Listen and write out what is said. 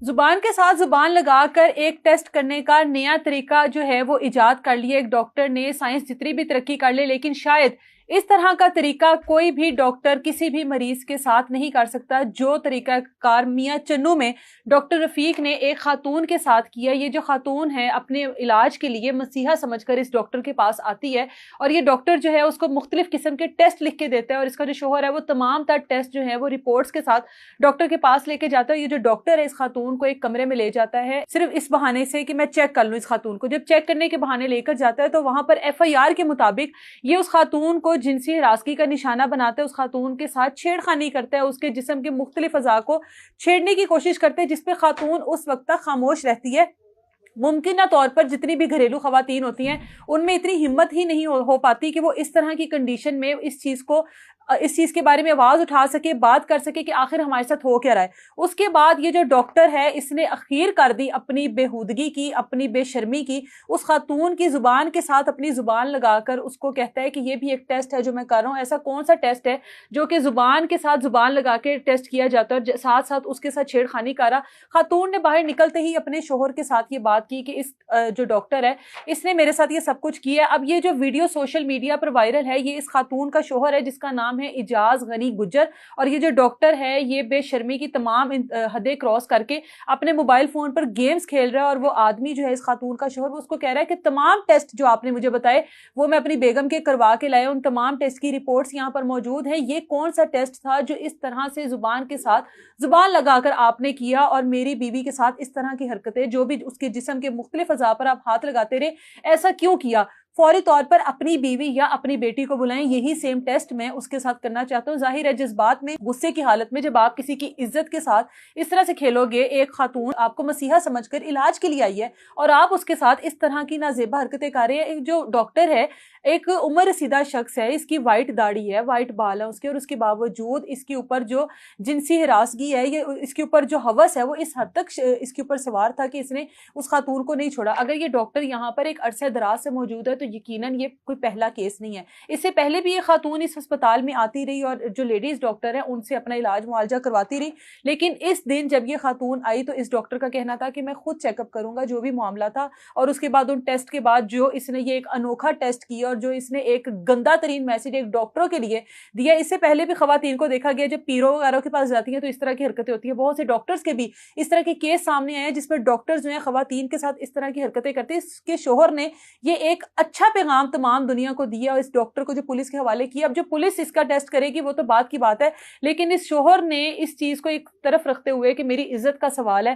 जुबान के साथ जुबान लगाकर एक टेस्ट करने का नया तरीका जो है वो इजाद कर लिया एक डॉक्टर ने। साइंस जितनी भी तरक्की कर ले, लेकिन शायद इस तरह का तरीका कोई भी डॉक्टर किसी भी मरीज के साथ नहीं कर सकता जो तरीका कार मियां चन्नू में डॉक्टर रफीक ने एक खातून के साथ किया। ये जो खातून है अपने इलाज के लिए मसीहा समझकर इस डॉक्टर के पास आती है और ये डॉक्टर जो है उसको मुख्तलिफ किस्म के टेस्ट लिख के देता है और इसका जो शोहर है वो तमाम तर टेस्ट जो है वो रिपोर्ट्स के साथ डॉक्टर के पास लेके जाता है। ये जो डॉक्टर है इस खातून को एक कमरे में ले जाता है सिर्फ इस बहाने से कि मैं चेक कर लूं इस खातून को। जब चेक करने के बहाने लेकर जाता है तो वहां पर FIR के मुताबिक ये उस खातून को जिनसी हिरासगी का निशाना बनाते हैं, उस खातून के साथ छेड़खानी करता है, उसके जिस्म के मुख्तलिफ अज़ा को छेड़ने की कोशिश करते हैं, जिसपे खातून उस वक्त तक खामोश रहती है। मुमकिन तौर पर जितनी भी घरेलू खवातीन होती हैं उनमें इतनी हिम्मत ही नहीं हो पाती कि वो इस तरह की कंडीशन में इस चीज के बारे में आवाज उठा सके, बात कर सके कि आखिर हमारे साथ हो क्या रहा है। उसके बाद ये जो डॉक्टर है इसने अखीर कर दी अपनी बेहूदगी की, अपनी बेशर्मी की। उस खातून की जुबान के साथ अपनी जुबान लगाकर उसको कहता है कि ये भी एक टेस्ट है जो मैं कर रहा हूँ। ऐसा कौन सा टेस्ट है जो कि जुबान के साथ जुबान लगा के टेस्ट किया जाता है और साथ साथ उसके साथ छेड़खानी करा। खातून ने बाहर निकलते ही अपने शोहर के साथ ये बात की कि इस जो डॉक्टर है इसने मेरे साथ ये सब कुछ किया है। अब ये जो वीडियो सोशल मीडिया पर वायरल है ये इस खातून का शोहर है जिसका नाम है इजाज गनी गुज्जर, और ये जो डॉक्टर है ये बेशर्मी की तमाम हदें क्रॉस करके अपने मोबाइल फोन पर गेम्स खेल रहा है। और वो आदमी जो है इस खातून का शोहर वो उसको कह रहा है कि तमाम टेस्ट जो आपने मुझे बताए वो मैं अपनी बेगम के करवा के लाया, उन तमाम टेस्ट की रिपोर्ट्स यहाँ पर मौजूद है। ये कौन सा टेस्ट था जो इस तरह से जुबान के साथ जुबान लगाकर आपने किया और मेरी बीवी के साथ इस तरह की हरकतें, जो भी उसके जिस्म के मुख्तलिफ अज़ा पर आप हाथ लगाते रहे, ऐसा क्यों किया? फौरी तौर पर अपनी बीवी या अपनी बेटी को बुलाएं, यही सेम टेस्ट मैं उसके साथ करना चाहता हूँ। जाहिर है जज्बात में, गुस्से की हालत में जब आप किसी की इज्जत के साथ इस तरह से खेलोगे, एक खातून आपको मसीहा समझकर इलाज के लिए आई है और आप उसके साथ इस तरह की नाजेबा हरकतें कर रहे हैं। एक जो डॉक्टर है एक उम्र रसीदा शख्स है, इसकी वाइट दाढ़ी है, वाइट बाल है उसके, और उसके बावजूद इसके ऊपर जो जिनसी हिरासगी है, ये इसके ऊपर जो हवस है वो इस हद तक इसके ऊपर सवार था कि इसने उस खातून को नहीं छोड़ा। अगर ये डॉक्टर यहाँ पर एक अरसे दराज से मौजूद है तो यकीनन ये कोई पहला केस नहीं है। इससे पहले भी ये खातून इस अस्पताल में आती रही और जो लेडीज डॉक्टर है उनसे अपना इलाज मुआवजा करवाती रही, लेकिन इस दिन जब ये खातून आई तो इस डॉक्टर का कहना था कि मैं खुद चेकअप करूंगा जो भी मामला था। और उसके बाद उन टेस्ट के बाद जो इसने ये एक अनोखा टेस्ट किया और जो इसने एक गंदा तरीन मैसेज एक डॉक्टरों के लिए दिया। इससे पहले भी खवातीन को देखा गया जब पीरों वगैरह के पास जाती है तो इस तरह की हरकतें होती है। बहुत से डॉक्टर्स के भी इस तरह के केस सामने आए जिसमें डॉक्टर्स जो है खवातीन के साथ इस तरह की हरकतें करते हैं। इसके शोहर ने ये एक अच्छा पैगाम तमाम दुनिया को दिया और इस डॉक्टर को जो पुलिस के हवाले किया। अब जो पुलिस इसका टेस्ट करेगी वो तो बात की बात है, लेकिन इस शोहर ने इस चीज को एक तरफ रखते हुए कि मेरी इज्जत का सवाल है,